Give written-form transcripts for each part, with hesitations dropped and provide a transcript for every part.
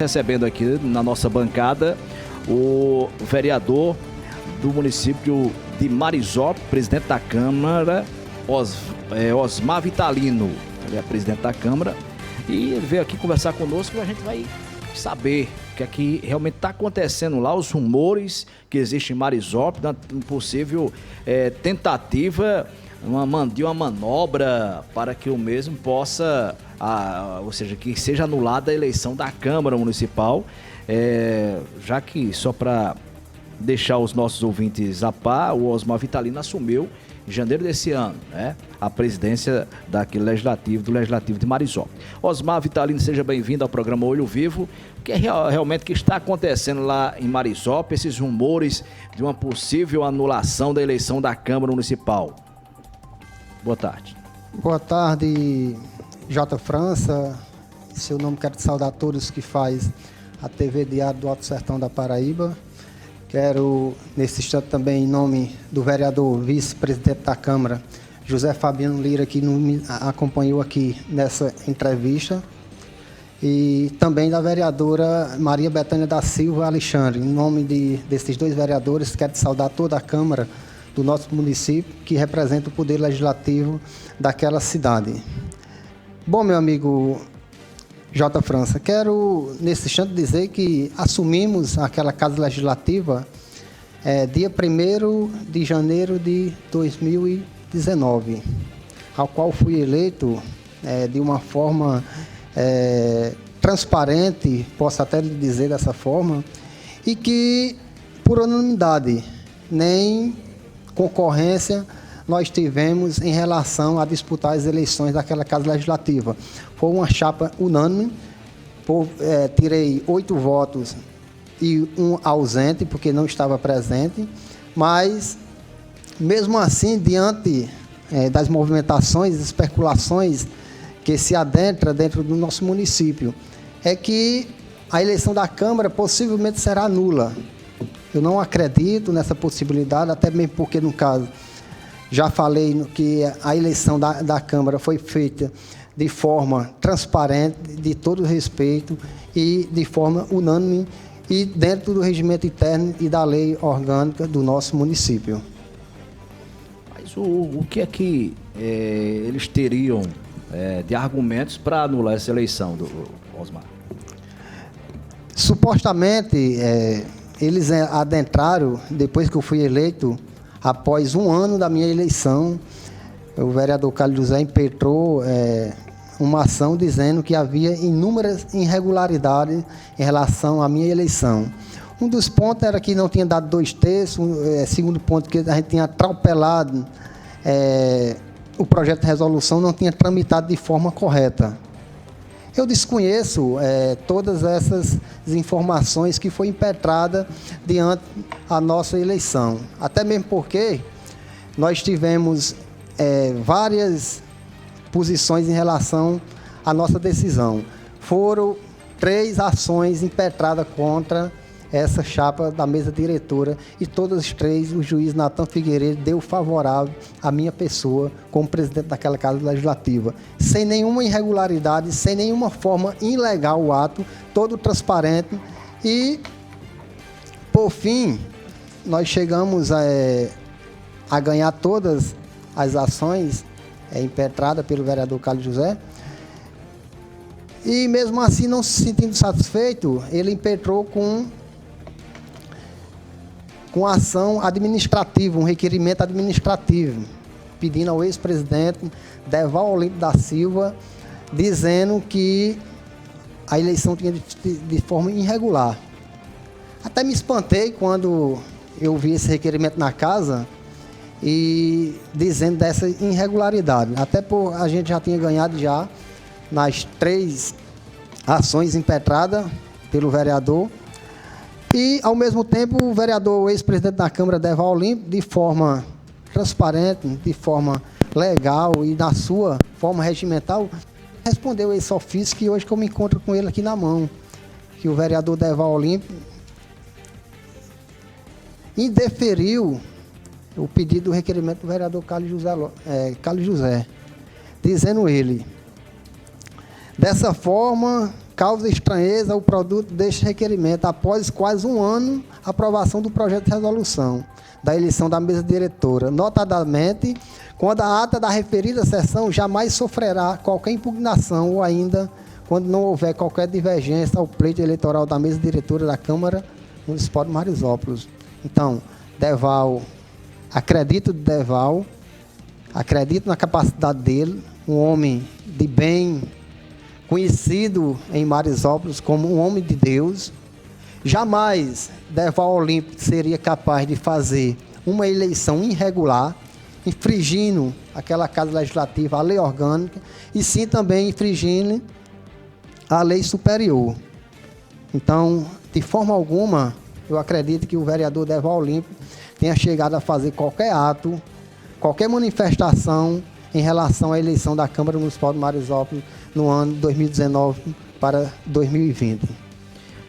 Recebendo aqui na nossa bancada o vereador do município de Marizópolis, presidente da Câmara, Osmar Vitalino. Ele é presidente da Câmara e ele veio aqui conversar conosco e a gente vai saber o que é que realmente está acontecendo lá, os rumores que existem em Marizópolis, uma possível tentativa de uma manobra para que o mesmo possa, ou seja, que seja anulada a eleição da Câmara Municipal, já que, só para deixar os nossos ouvintes a par, o Osmar Vitalino assumiu em janeiro desse ano, né, a presidência do Legislativo de Marizópolis. Osmar Vitalino, seja bem-vindo ao programa Olho Vivo. O que é realmente que está acontecendo lá em Marizópolis, esses rumores de uma possível anulação da eleição da Câmara Municipal? Boa tarde. Boa tarde, J. França. Em seu nome, quero saudar todos que faz a TV Diário do Alto Sertão da Paraíba. Quero, nesse instante, também, em nome do vereador vice-presidente da Câmara, José Fabiano Lira, que me acompanhou aqui nessa entrevista, e também da vereadora Maria Bethânia da Silva Alexandre. Em nome desses dois vereadores, quero saudar toda a Câmara do nosso município, que representa o poder legislativo daquela cidade. Bom, meu amigo J. França, quero nesse instante dizer que assumimos aquela Casa Legislativa dia 1º de janeiro de 2019, ao qual fui eleito de uma forma transparente, posso até lhe dizer dessa forma, e que por unanimidade, nem concorrência nós tivemos em relação a disputar as eleições daquela Casa Legislativa. Foi uma chapa unânime, tirei 8 votos e um ausente, porque não estava presente, mas, mesmo assim, diante das movimentações, especulações que se adentra dentro do nosso município, é que a eleição da Câmara possivelmente será nula. Eu não acredito nessa possibilidade, até mesmo porque, no caso, já falei que a eleição da Câmara foi feita de forma transparente, de todo respeito e de forma unânime e dentro do regimento interno e da lei orgânica do nosso município. Mas o que é que eles teriam de argumentos para anular essa eleição, do Osmar? Supostamente, eles adentraram, depois que eu fui eleito, após um ano da minha eleição, o vereador Carlos José impetrou uma ação dizendo que havia inúmeras irregularidades em relação à minha eleição. Um dos pontos era que não tinha dado 2/3, segundo ponto, que a gente tinha atropelado o projeto de resolução, não tinha tramitado de forma correta. Eu desconheço todas essas informações que foi impetrada diante da nossa eleição. Até mesmo porque nós tivemos várias posições em relação à nossa decisão. Foram 3 ações impetradas contra essa chapa da mesa diretora e todas as 3 o juiz Natan Figueiredo deu favorável à minha pessoa como presidente daquela Casa Legislativa, sem nenhuma irregularidade, sem nenhuma forma ilegal o ato, todo transparente. E, por fim, nós chegamos a ganhar todas as ações impetradas pelo vereador Carlos José. E, mesmo assim, não se sentindo satisfeito, ele impetrou com ação administrativa, um requerimento administrativo, pedindo ao ex-presidente Deval Olímpio da Silva, dizendo que a eleição tinha de forma irregular. Até me espantei quando eu vi esse requerimento na casa e dizendo dessa irregularidade. Até por a gente já tinha ganhado já nas 3 ações impetradas pelo vereador. E, ao mesmo tempo, o vereador, o ex-presidente da Câmara, Deval Olímpio, de forma transparente, de forma legal e na sua forma regimental, respondeu esse ofício que hoje que eu me encontro com ele aqui na mão, que o vereador Deval Olímpio indeferiu o pedido do requerimento do vereador Carlos José, dizendo ele: dessa forma, causa estranheza o produto deste requerimento após quase um ano a aprovação do projeto de resolução da eleição da mesa diretora. Notadamente, quando a ata da referida sessão jamais sofrerá qualquer impugnação ou ainda quando não houver qualquer divergência ao pleito eleitoral da mesa diretora da Câmara Municipal de Marizópolis. Então, Deval, acredito de Deval, acredito na capacidade dele, um homem de bem, conhecido em Marizópolis como um homem de Deus. Jamais Deval Olímpio seria capaz de fazer uma eleição irregular, infringindo aquela Casa Legislativa, a lei orgânica, e sim também infringindo a lei superior. Então, de forma alguma, eu acredito que o vereador Deval Olímpio tenha chegado a fazer qualquer ato, qualquer manifestação em relação à eleição da Câmara Municipal de Marizópolis no ano 2019 para 2020.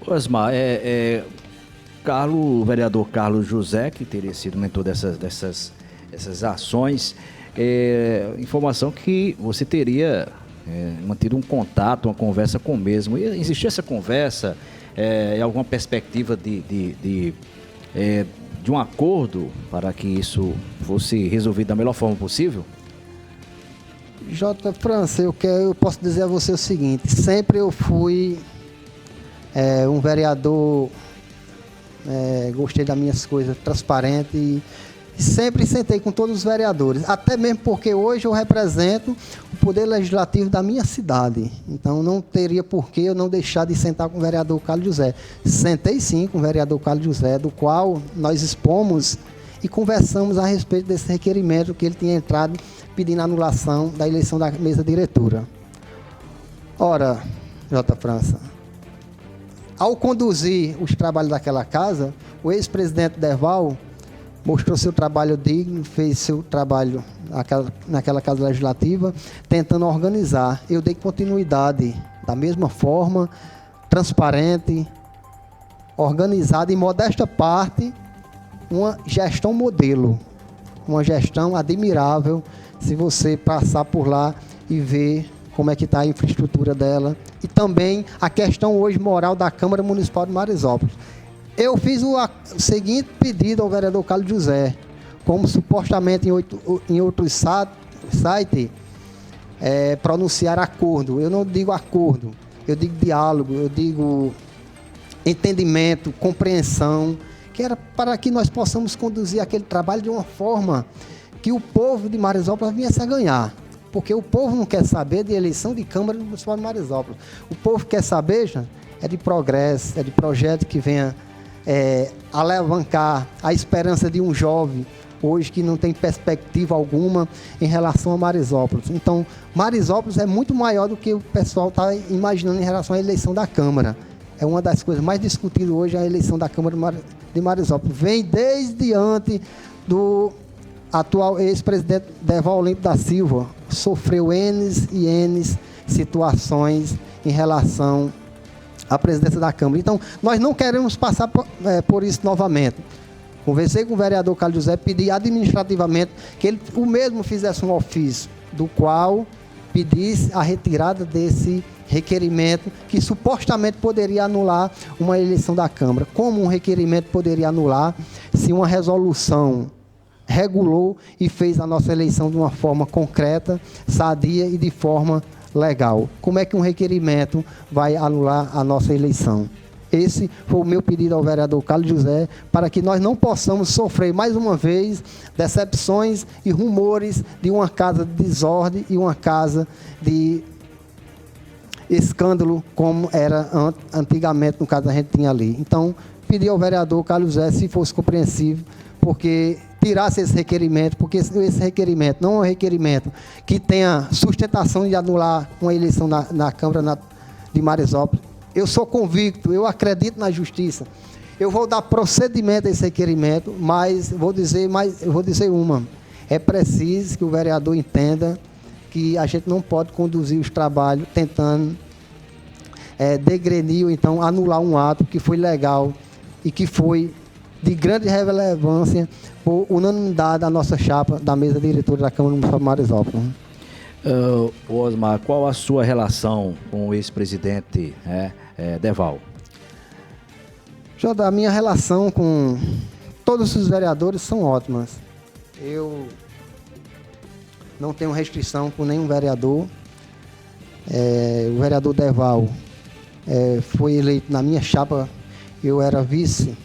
Osmar, o vereador Carlos José, que teria sido mentor dessas ações, informação que você teria mantido um contato, uma conversa com o mesmo. E existiu essa conversa, alguma perspectiva de um acordo para que isso fosse resolvido da melhor forma possível? J. França, eu posso dizer a você o seguinte: sempre eu fui um vereador, gostei das minhas coisas transparente e sempre sentei com todos os vereadores, até mesmo porque hoje eu represento o poder legislativo da minha cidade, então não teria por que eu não deixar de sentar com o vereador Carlos José. Sentei sim com o vereador Carlos José, do qual nós expomos e conversamos a respeito desse requerimento que ele tinha entrado pedindo anulação da eleição da mesa diretora. Ora, J. França, ao conduzir os trabalhos daquela casa, o ex-presidente Deval mostrou seu trabalho digno, fez seu trabalho naquela Casa Legislativa, tentando organizar. Eu dei continuidade da mesma forma, transparente, organizada, em modesta parte, uma gestão modelo, uma gestão admirável, se você passar por lá e ver como é que está a infraestrutura dela, e também a questão hoje moral da Câmara Municipal de Marizópolis. Eu fiz o seguinte pedido ao vereador Carlos José, como supostamente em outros sites pronunciar acordo. Eu não digo acordo, eu digo diálogo, eu digo entendimento, compreensão, que era para que nós possamos conduzir aquele trabalho de uma forma que o povo de Marizópolis viesse a ganhar. Porque o povo não quer saber de eleição de Câmara Municipal de Marizópolis. O povo quer saber, de progresso, de projeto que venha alavancar a esperança de um jovem hoje que não tem perspectiva alguma em relação a Marizópolis. Então, Marizópolis é muito maior do que o pessoal está imaginando em relação à eleição da Câmara. É uma das coisas mais discutidas hoje, a eleição da Câmara de Marizópolis. Vem desde antes do atual ex-presidente Deval Olímpio da Silva, sofreu N e N situações em relação à presidência da Câmara. Então, nós não queremos passar por isso novamente. Conversei com o vereador Carlos José, pedi administrativamente que ele o mesmo fizesse um ofício, do qual pedisse a retirada desse requerimento que supostamente poderia anular uma eleição da Câmara. Como um requerimento poderia anular se uma resolução regulou e fez a nossa eleição de uma forma concreta, sadia e de forma legal? Como é que um requerimento vai anular a nossa eleição? Esse foi o meu pedido ao vereador Carlos José, para que nós não possamos sofrer mais uma vez decepções e rumores de uma casa de desordem e uma casa de escândalo, como era antigamente, no caso a gente tinha ali. Então, pedi ao vereador Carlos José, se fosse compreensível, porque tirasse esse requerimento, porque esse requerimento não é um requerimento que tenha sustentação de anular uma eleição na Câmara de Marizópolis. Eu sou convicto, eu acredito na justiça. Eu vou dar procedimento a esse requerimento, mas eu vou dizer uma. É preciso que o vereador entenda que a gente não pode conduzir os trabalhos tentando degrenir ou então anular um ato que foi legal e que foi de grande relevância por unanimidade da nossa chapa da mesa diretora da Câmara Municipal de Marizópolis. Osmar, qual a sua relação com o ex-presidente Deval? Jota, a minha relação com todos os vereadores são ótimas. Eu não tenho restrição com nenhum vereador. O vereador Deval foi eleito na minha chapa. Eu era vice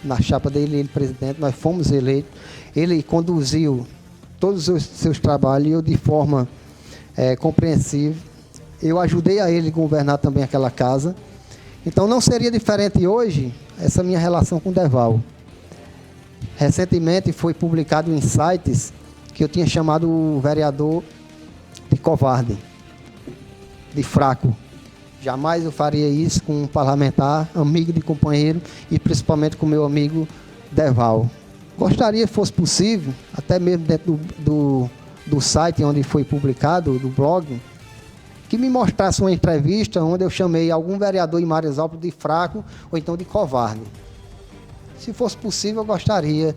na chapa dele, ele presidente. Nós fomos eleitos. Ele conduziu todos os seus trabalhos e eu, de forma compreensiva, eu ajudei a ele governar também aquela casa. Então não seria diferente hoje essa minha relação com o Deval. Recentemente foi publicado em sites que eu tinha chamado o vereador de covarde, de fraco. Jamais eu faria isso com um parlamentar, amigo de companheiro e principalmente com meu amigo Deval. Gostaria, se fosse possível, até mesmo dentro do site onde foi publicado, do blog, que me mostrasse uma entrevista onde eu chamei algum vereador em Marizópolis de fraco ou então de covarde. Se fosse possível, eu gostaria,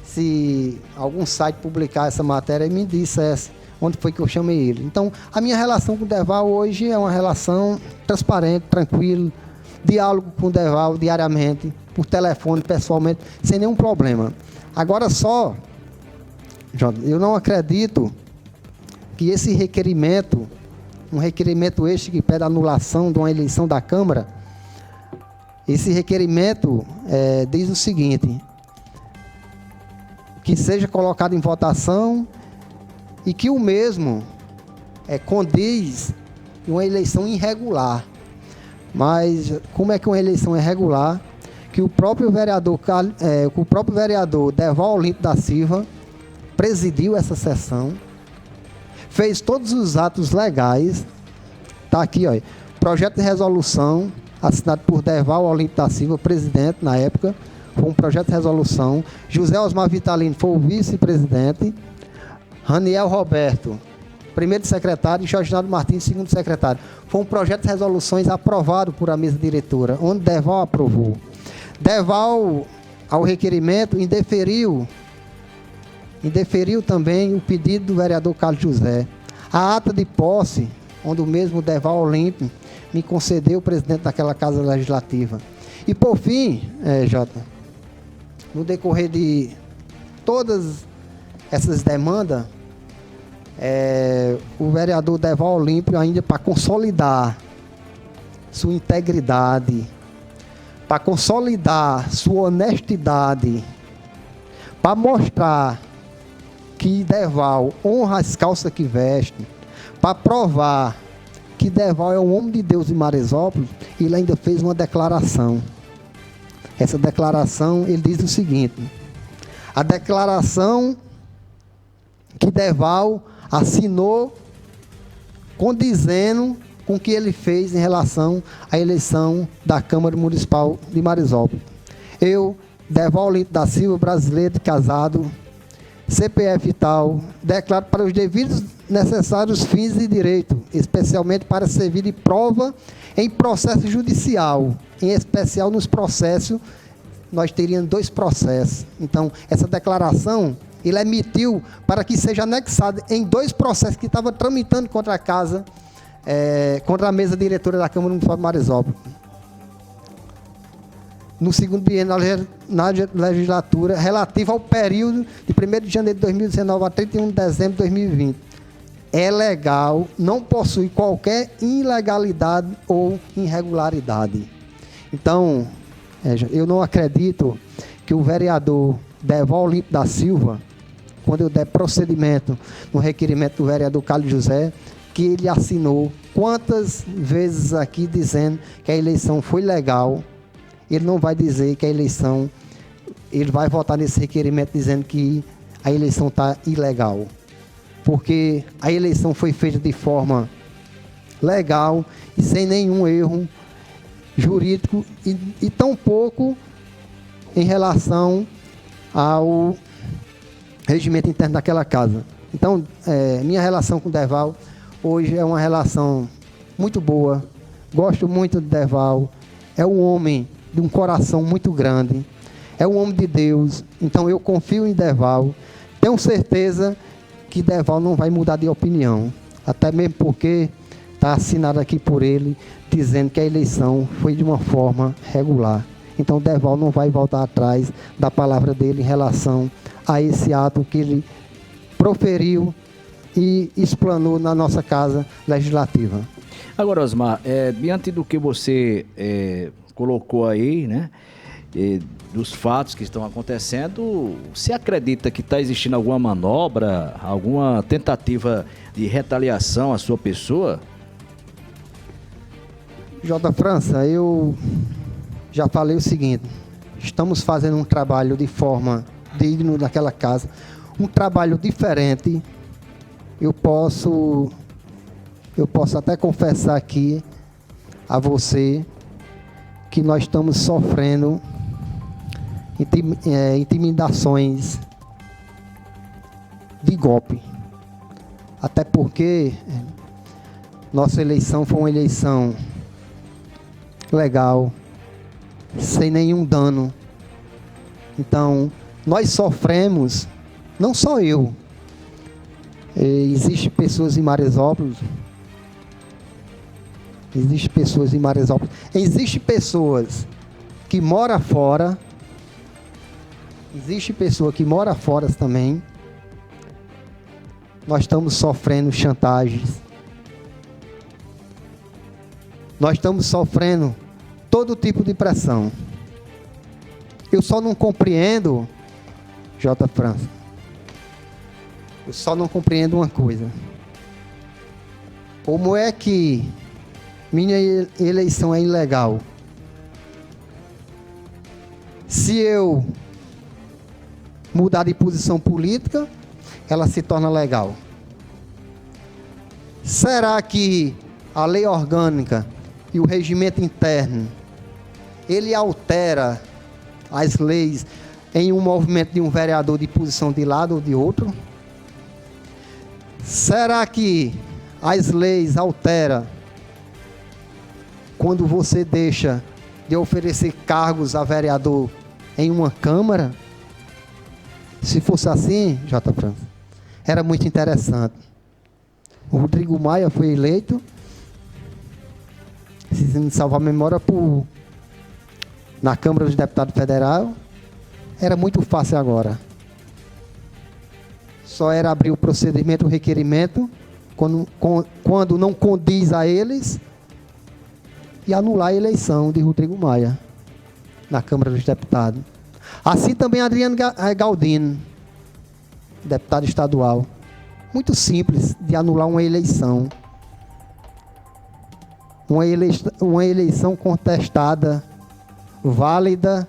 se algum site publicar essa matéria e me dissesse onde foi que eu chamei ele. Então, a minha relação com o Deval hoje é uma relação transparente, tranquila, diálogo com o Deval diariamente, por telefone, pessoalmente, sem nenhum problema. Agora só, Jota, eu não acredito que esse requerimento, um requerimento este que pede anulação de uma eleição da Câmara, esse requerimento diz o seguinte: que seja colocado em votação e que o mesmo condiz uma eleição irregular. Mas como é que uma eleição é irregular? Que o próprio vereador Deval Olimpo da Silva presidiu essa sessão, fez todos os atos legais. Está aqui, ó, projeto de resolução assinado por Deval Olimpo da Silva, presidente na época, foi um projeto de resolução. José Osmar Vitalino foi o vice-presidente, Raniel Roberto, primeiro secretário, e Jorge Naldo Martins, segundo secretário. Foi um projeto de resoluções aprovado por a mesa diretora, onde Deval aprovou. Deval, ao requerimento, indeferiu também o pedido do vereador Carlos José. A ata de posse, onde o mesmo Deval Olimpo me concedeu o presidente daquela Casa Legislativa. E, por fim, Jota, no decorrer de todas essas demandas, o vereador Deval Olimpo, ainda para consolidar sua integridade, para consolidar sua honestidade, para mostrar que Deval honra as calças que veste, para provar que Deval é um homem de Deus em Marizópolis, ele ainda fez uma declaração. Essa declaração, ele diz o seguinte: a declaração que Deval assinou condizendo com o que ele fez em relação à eleição da Câmara Municipal de Marizópolis. Eu, Deval Olimpo da Silva, brasileiro, casado, CPF e tal, declaro para os devidos necessários fins de direito, especialmente para servir de prova em processo judicial, em especial nos processos, nós teríamos 2 processos. Então, essa declaração, ele emitiu para que seja anexada em 2 processos que estavam tramitando contra a casa, contra a mesa diretora da Câmara Municipal de Marizópolis. No segundo biênio na legislatura, relativa ao período de 1º de janeiro de 2019 a 31 de dezembro de 2020. É legal, não possui qualquer ilegalidade ou irregularidade. Então, eu não acredito que o vereador Deval Olimpo da Silva, quando eu der procedimento no requerimento do vereador Carlos José, que ele assinou quantas vezes aqui dizendo que a eleição foi legal, ele não vai dizer que a eleição, ele vai votar nesse requerimento dizendo que a eleição está ilegal. Porque a eleição foi feita de forma legal e sem nenhum erro jurídico e tampouco em relação ao regimento interno daquela casa. Então, minha relação com o Deval hoje é uma relação muito boa. Gosto muito do Deval. É um homem de um coração muito grande. É um homem de Deus. Então, eu confio em Deval. Tenho certeza que Deval não vai mudar de opinião. Até mesmo porque está assinado aqui por ele, dizendo que a eleição foi de uma forma regular. Então o Derval não vai voltar atrás da palavra dele em relação a esse ato que ele proferiu e explanou na nossa Casa Legislativa. Agora, Osmar, diante do que você colocou aí, né, dos fatos que estão acontecendo, você acredita que está existindo alguma manobra, alguma tentativa de retaliação à sua pessoa? J. França, eu já falei o seguinte: estamos fazendo um trabalho de forma digna naquela casa, um trabalho diferente. Eu posso até confessar aqui a você que nós estamos sofrendo intimidações de golpe. Até porque nossa eleição foi uma eleição legal, sem nenhum dano. Então, nós sofremos, não só eu. Existem pessoas em Marizópolis. Existem pessoas que moram fora. Existe pessoa que mora fora também. Nós estamos sofrendo chantagens. Nós estamos sofrendo todo tipo de pressão. Eu só não compreendo, J. França, eu só não compreendo uma coisa. Como é que minha eleição é ilegal? Se eu mudar de posição política, ela se torna legal. Será que a lei orgânica e o regimento interno, ele altera as leis em um movimento de um vereador de posição de lado ou de outro? Será que as leis alteram quando você deixa de oferecer cargos a vereador em uma Câmara? Se fosse assim, J. França, era muito interessante. O Rodrigo Maia foi eleito, se me salvar a memória, na Câmara dos Deputados Federal. Era muito fácil agora. Só era abrir o procedimento, o requerimento, quando não condiz a eles, e anular a eleição de Rodrigo Maia na Câmara dos Deputados. Assim também Adriano Galdino, deputado estadual. Muito simples de anular uma eleição. Uma eleição contestada, válida.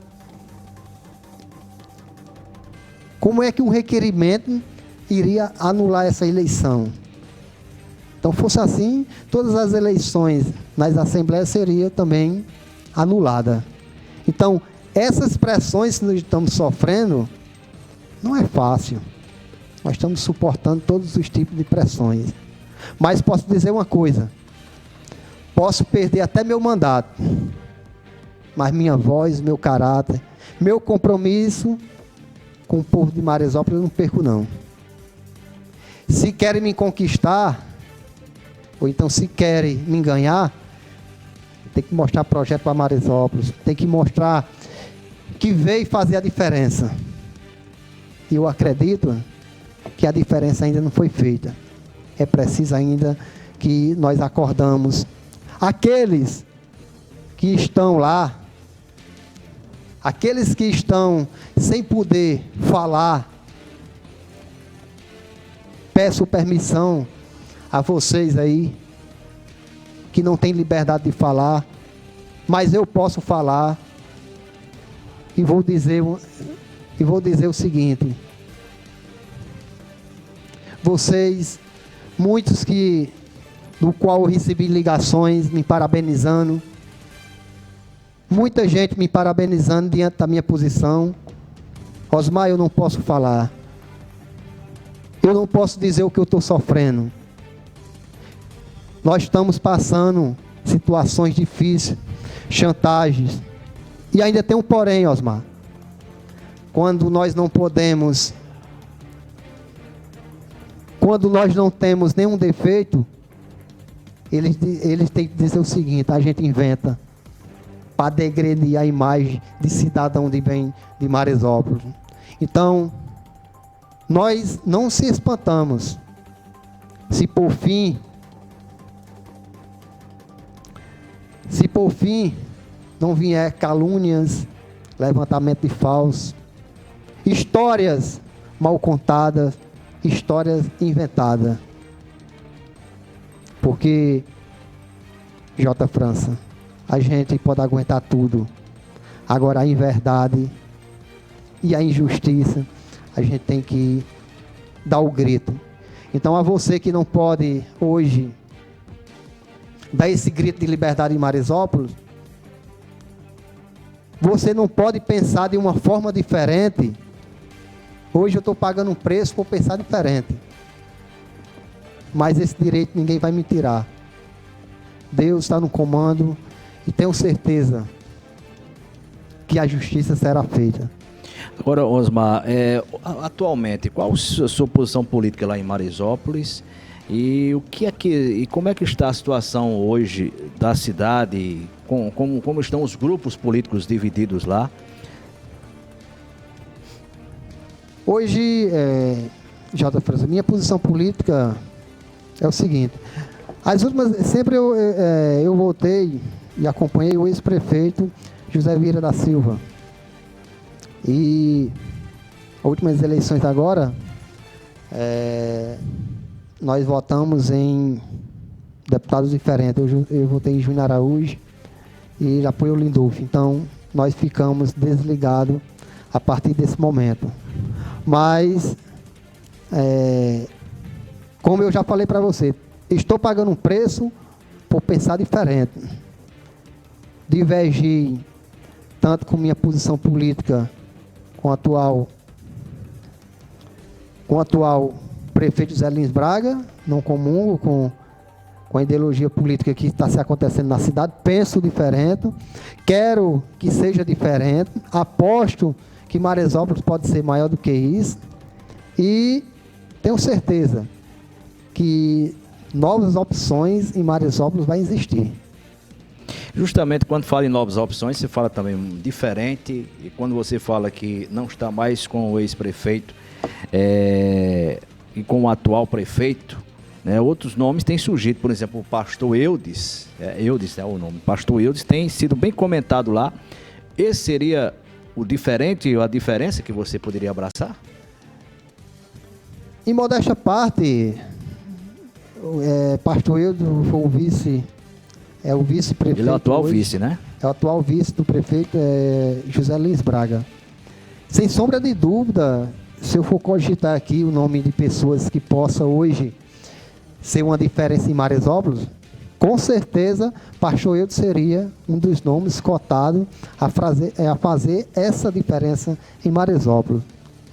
Como é que um requerimento iria anular essa eleição? Então, fosse assim, todas as eleições nas assembleias seriam também anuladas. Então, essas pressões que nós estamos sofrendo, não é fácil. Nós estamos suportando todos os tipos de pressões. Mas posso dizer uma coisa: posso perder até meu mandato, mas minha voz, meu caráter, meu compromisso com o povo de Marizópolis eu não perco, não. Se querem me conquistar, ou então se querem me ganhar, tem que mostrar projeto para Marizópolis, tem que mostrar que veio fazer a diferença. E eu acredito que a diferença ainda não foi feita. É preciso ainda que nós acordamos. Aqueles que estão lá, aqueles que estão sem poder falar, peço permissão a vocês aí, que não têm liberdade de falar, mas eu posso falar, e vou dizer o seguinte: vocês, muitos do qual eu recebi ligações me parabenizando, muita gente me parabenizando diante da minha posição. Osmar, eu não posso falar, eu não posso dizer o que eu estou sofrendo. Nós estamos passando situações difíceis, chantagens, e ainda tem um porém, Osmar. Quando nós não podemos quando nós não temos nenhum defeito, eles têm que dizer o seguinte: a gente inventa para degredir a imagem de cidadão de bem de Marizópolis. Então, nós não se espantamos se por fim não vier calúnias, levantamento de falsos, histórias mal contadas, histórias inventadas. Porque, J. França, a gente pode aguentar tudo. Agora, a inverdade e a injustiça, a gente tem que dar o grito. Então, a você que não pode hoje dar esse grito de liberdade em Marizópolis, você não pode pensar de uma forma diferente. Hoje eu estou pagando um preço por pensar diferente. Mas esse direito ninguém vai me tirar. Deus está no comando e tenho certeza que a justiça será feita. Agora, Osmar, atualmente, qual a sua posição política lá em Marizópolis? E como é que está a situação hoje da cidade? Como estão os grupos políticos divididos lá? Hoje, J. França, minha posição política é o seguinte: sempre eu votei e acompanhei o ex-prefeito José Vieira da Silva. E as últimas eleições agora, nós votamos em deputados diferentes. Eu votei em Júnior Araújo e ele apoiou o Lindolfo. Então, nós ficamos desligados a partir desse momento. Mas, como eu já falei para você, estou pagando um preço por pensar diferente. Divergi tanto com minha posição política com o atual prefeito José Lins Braga, não comungo com a ideologia política que está se acontecendo na cidade, penso diferente, quero que seja diferente, aposto que Marizópolis pode ser maior do que isso e tenho certeza que novas opções em Marizópolis vai existir. Justamente quando fala em novas opções, você fala também diferente, e quando você fala que não está mais com o ex-prefeito e com o atual prefeito, né, outros nomes têm surgido. Por exemplo, o pastor Eudes, Eudes é o nome, pastor Eudes tem sido bem comentado lá. Esse seria o diferente, a diferença que você poderia abraçar? Em modéstia parte, pastor Eudes foi o vice-prefeito. Ele é o atual hoje, vice, né? É o atual vice do prefeito José Lins Braga. Sem sombra de dúvida, se eu for cogitar aqui o nome de pessoas que possa hoje ser uma diferença em Marizópolis, com certeza pastor Eudes seria um dos nomes cotados a fazer essa diferença em Marizópolis.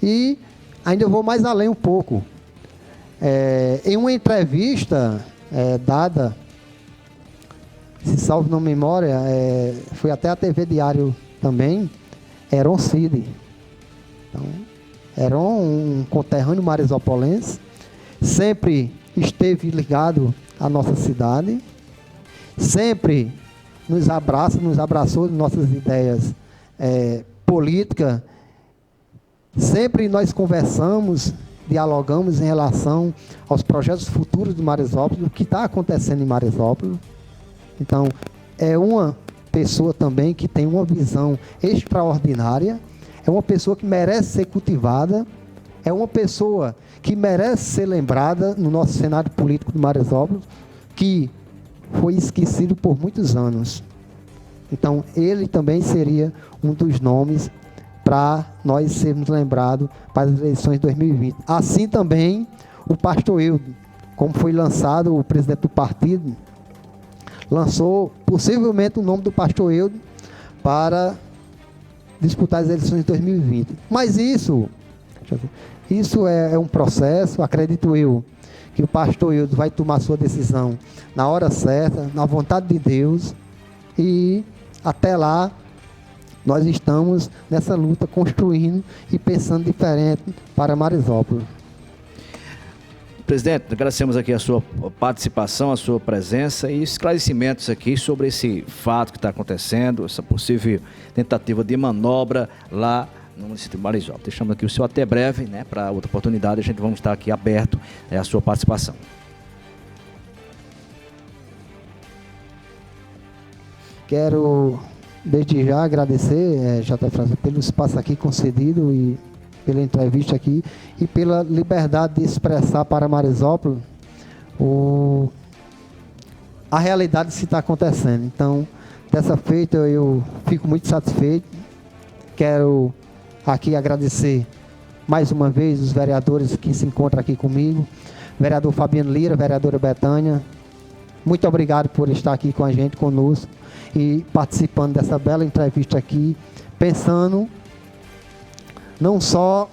E ainda eu vou mais além um pouco. Em uma entrevista dada, se salvo não memória, foi até a TV Diário também, Heron Cid. Então, Heron, um conterrâneo marizopolense, sempre esteve ligado à nossa cidade, sempre nos abraçou em nossas ideias políticas, sempre nós conversamos, dialogamos em relação aos projetos futuros de Marizópolis, o que está acontecendo em Marizópolis. Então, é uma pessoa também que tem uma visão extraordinária, é uma pessoa que merece ser cultivada, é uma pessoa que merece ser lembrada no nosso cenário político de Marizópolis, que foi esquecido por muitos anos. Então, ele também seria um dos nomes para nós sermos lembrados para as eleições de 2020. Assim também o pastor Eudes, como foi lançado, o presidente do partido lançou possivelmente o nome do pastor Eudes para disputar as eleições de 2020. Mas isso é um processo, acredito eu, que o pastor Eudes vai tomar sua decisão na hora certa, na vontade de Deus, e até lá nós estamos nessa luta, construindo e pensando diferente para Marizópolis. Presidente, agradecemos aqui a sua participação, a sua presença e esclarecimentos aqui sobre esse fato que está acontecendo, essa possível tentativa de manobra lá no município de Marizópolis. Deixamos aqui o senhor até breve, né? Para outra oportunidade, a gente vamos estar aqui aberto à sua participação. Quero, desde já, agradecer, J. França, pelo espaço aqui concedido e pela entrevista aqui e pela liberdade de expressar para Marizópolis a realidade que está acontecendo. Então, dessa feita, eu fico muito satisfeito. Quero aqui agradecer mais uma vez os vereadores que se encontram aqui comigo. Vereador Fabiano Lira, vereadora Betânia, muito obrigado por estar aqui com a gente, conosco, e participando dessa bela entrevista aqui, pensando não só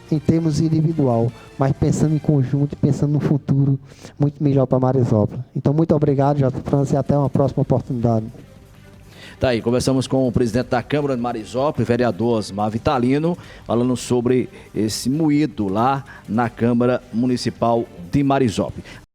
em termos individual, mas pensando em conjunto e pensando no futuro muito melhor para Marizópolis. Então, muito obrigado, J. França, e até uma próxima oportunidade. Tá aí, conversamos com o presidente da Câmara de Marizópolis, vereador Osmar Vitalino, falando sobre esse moído lá na Câmara Municipal de Marizópolis.